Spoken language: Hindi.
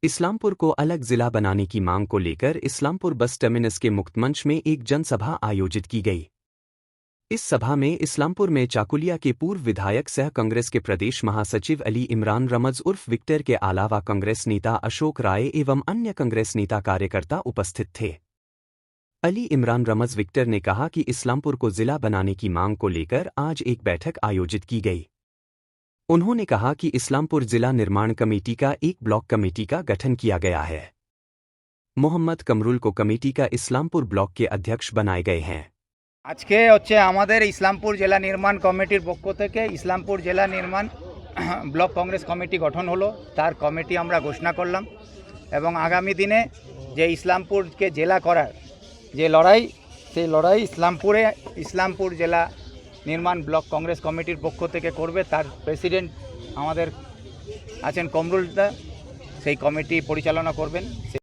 इस्लामपुर को अलग जिला बनाने की मांग को लेकर इस्लामपुर बस टर्मिनस के मुक्तमंच में एक जनसभा आयोजित की गई। इस सभा में इस्लामपुर में चाकुलिया के पूर्व विधायक सह कांग्रेस के प्रदेश महासचिव अली इमरान रमज उर्फ विक्टर के अलावा कांग्रेस नेता अशोक राय एवं अन्य कांग्रेस नेता कार्यकर्ता उपस्थित थे। अली इमरान रमज विक्टर ने कहा कि इस्लामपुर को जिला बनाने की मांग को लेकर आज एक बैठक आयोजित की गई। उन्होंने कहा कि इस्लामपुर जिला निर्माण कमेटी का एक ब्लॉक कमेटी का गठन किया गया है। मोहम्मद कमरुल को कमेटी का इस्लामपुर ब्लॉक के अध्यक्ष बनाए गए हैं। আজকে হচ্ছে আমাদের ইসলামপুর জেলা নির্মাণ কমিটির পক্ষ থেকে ইসলামপুর জেলা নির্মাণ ব্লক কংগ্রেস কমিটি গঠন হলো। তার কমিটি আমরা ঘোষণা করলাম এবং আগামী দিনে যে ইসলামপুরকে জেলা করার যে লড়াই, সেই লড়াই ইসলামপুর জেলা নির্মাণ ব্লক কংগ্রেস কমিটির পক্ষ থেকে করবে। তার প্রেসিডেন্ট আমাদের আছেন কমরুল দা, সেই কমিটি পরিচালনা করবেন।